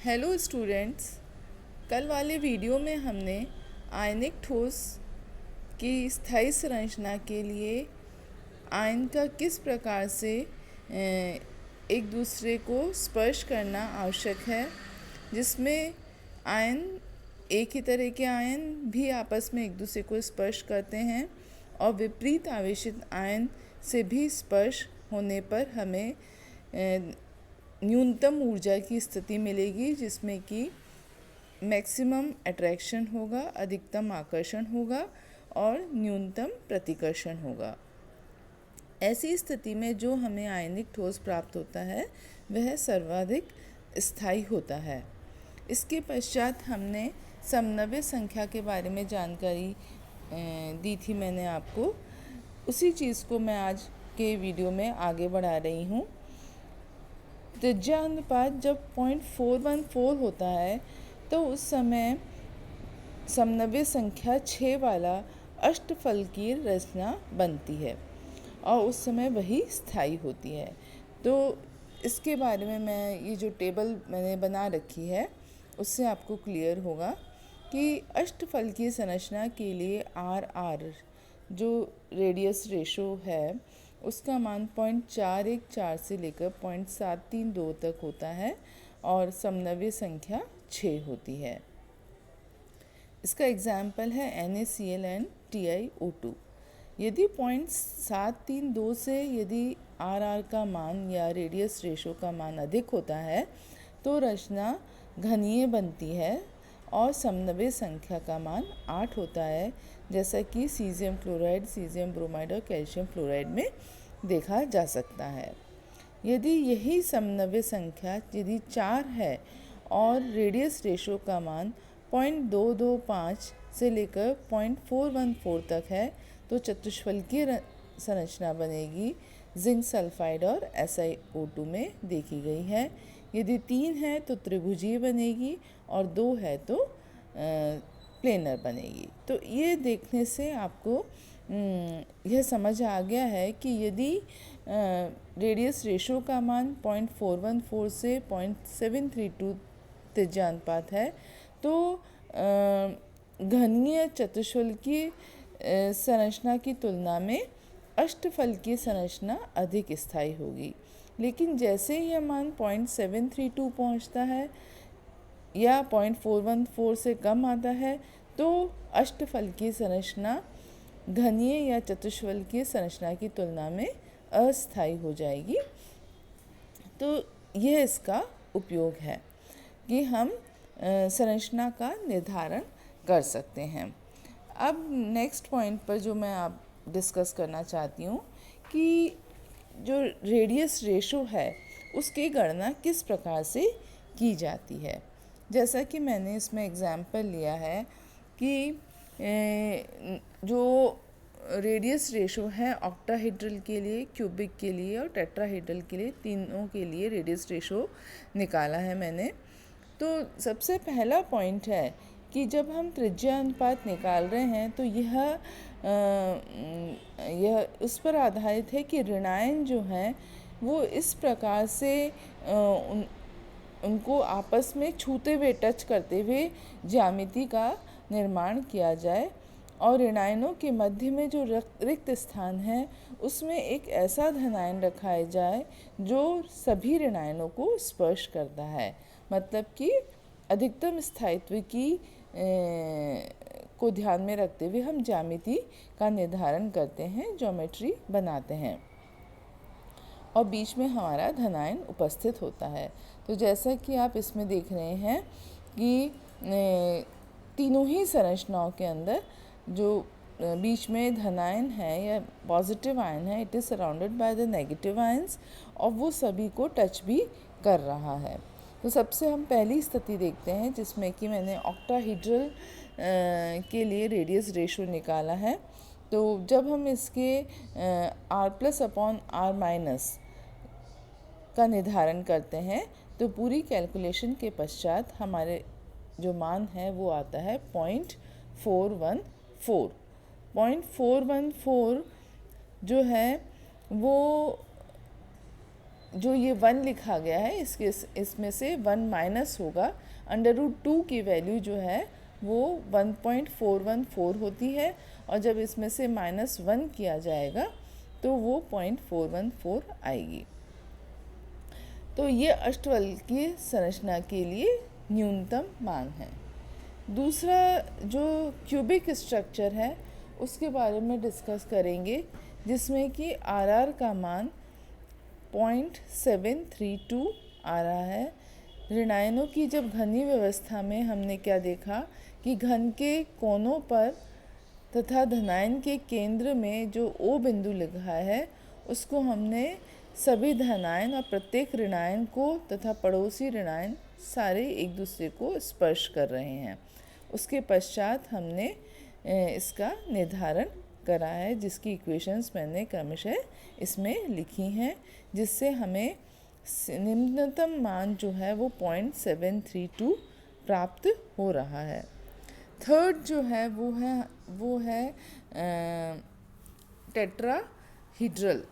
Hello students, कल वाले video में हमने आयनिक ठोस की स्थायी संरचना के लिए आयन का किस प्रकार से एक दूसरे को स्पर्श करना आवश्यक है, जिसमें आयन एक ही तरह के आयन भी आपस में एक दूसरे को स्पर्श करते हैं और विपरीत आवेशित आयन से भी स्पर्श होने पर हमें न्यूनतम ऊर्जा की स्थिति मिलेगी, जिसमें कि मैक्सिमम अट्रैक्शन होगा, अधिकतम आकर्षण होगा और न्यूनतम प्रतिकर्षण होगा। ऐसी स्थिति में जो हमें आयनिक ठोस प्राप्त होता है वह सर्वाधिक स्थायी होता है। इसके पश्चात हमने समनव्य संख्या के बारे में जानकारी दी थी मैंने आपको। उसी चीज़ को मैं आज के वीडियो में आगे बढ़ा रही हूँ। त्रिज्या अनुपात जब 0.414 होता है तो उस समय समनव्य संख्या 6 वाला अष्टफलकीय रचना बनती है और उस समय वही स्थायी होती है। तो इसके बारे में मैं ये जो टेबल मैंने बना रखी है उससे आपको क्लियर होगा कि अष्टफलकीय संरचना के लिए आर जो रेडियस रेशो है उसका मान 0.414 से लेकर 0.732 तक होता है और समनव्य संख्या 6 होती है। इसका एग्जाम्पल है NaCl एंड TiO2। यदि 0.732 से यदि आर का मान या रेडियस रेशो का मान अधिक होता है तो रचना घनीय बनती है और समनव्य संख्या का मान 8 होता है, जैसा कि सीजियम क्लोराइड, सीजियम ब्रोमाइड और कैल्शियम फ्लोराइड में देखा जा सकता है। यदि यही समनव्य संख्या यदि 4 है और रेडियस रेशो का मान 0.225 से लेकर 0.414 तक है तो चतुष्फलकीय संरचना बनेगी, जिंक सल्फाइड और SiO2 में देखी गई है। यदि 3 है तो त्रिभुजीय बनेगी और 2 है तो प्लेनर बनेगी। तो ये देखने से आपको यह समझ आ गया है कि यदि रेडियस रेशो का मान 0.414 से 0.732 त्रिज्या अनुपात है तो घनीय चतुष्फलकीय संरचना की तुलना में अष्टफलकीय संरचना अधिक स्थायी होगी। लेकिन जैसे ही यह मान 0.732 पहुंचता है या 0.414 से कम आता है तो अष्टफलकीय संरचना घनीय या चतुष्फलकीय संरचना की तुलना में अस्थायी हो जाएगी। तो यह इसका उपयोग है कि हम संरचना का निर्धारण कर सकते हैं। अब नेक्स्ट पॉइंट पर जो मैं आप डिस्कस करना चाहती हूँ कि जो रेडियस रेशो है उसकी गणना किस प्रकार से की जाती है। जैसा कि मैंने इसमें एग्जाम्पल लिया है कि जो रेडियस रेशो है ऑक्टाहेड्रल के लिए, क्यूबिक के लिए और टेट्राहेड्रल के लिए, तीनों के लिए रेडियस रेशो निकाला है मैंने। तो सबसे पहला पॉइंट है कि जब हम त्रिज्या अनुपात निकाल रहे हैं तो यह उस पर आधारित है कि ऋणायन जो हैं वो इस प्रकार से उनको आपस में छूते हुए, टच करते हुए ज्यामिति का निर्माण किया जाए और ऋणायनों के मध्य में जो रिक्त स्थान है उसमें एक ऐसा धनायन रखाया जाए जो सभी ऋणायनों को स्पर्श करता है। मतलब कि अधिकतम स्थायित्व की को ध्यान में रखते हुए हम ज्यामिति का निर्धारण करते हैं, ज्योमेट्री बनाते हैं और बीच में हमारा धनायन उपस्थित होता है। तो जैसा कि आप इसमें देख रहे हैं कि तीनों ही संरचनाओं के अंदर जो बीच में धनायन है या पॉजिटिव आयन है, it is surrounded by the negative ions और वो सभी को टच भी कर रहा है। तो सबसे हम पहली स्थिति देखते हैं जिसमें कि मैंने ऑक्टाहेड्रल के लिए रेडियस रेशो निकाला है। तो जब हम इसके R+/R- का निर्धारण करते हैं तो पूरी कैलकुलेशन के पश्चात हमारे जो मान है वो आता है 0.414। 0.414 जो है वो जो ये 1 लिखा गया है इसमें से 1 माइनस होगा, √2 की वैल्यू जो है वो 1.414 होती है, और जब इसमें से -1 किया जाएगा तो वो 0.414 आएगी। तो ये अष्टवक्रीय संरचना के लिए न्यूनतम मान है। दूसरा जो क्यूबिक स्ट्रक्चर है उसके बारे में डिस्कस करेंगे, जिसमें कि RR का मान 0.732 आ रहा है। ऋणायनों की जब घनी व्यवस्था में हमने क्या देखा कि घन के कोनों पर तथा धनायन के केंद्र में जो O बिंदु लिखा है उसको हमने सभी धनायन और प्रत्येक ऋणायन को तथा पड़ोसी ऋणायन सारे एक दूसरे को स्पर्श कर रहे हैं। उसके पश्चात हमने इसका निर्धारण करा है, जिसकी इक्वेशंस मैंने क्रमशः इसमें लिखी हैं, जिससे हमें निम्नतम मान जो है वो 0.732 प्राप्त हो रहा है। थर्ड जो है वो है टेट्राहीड्रल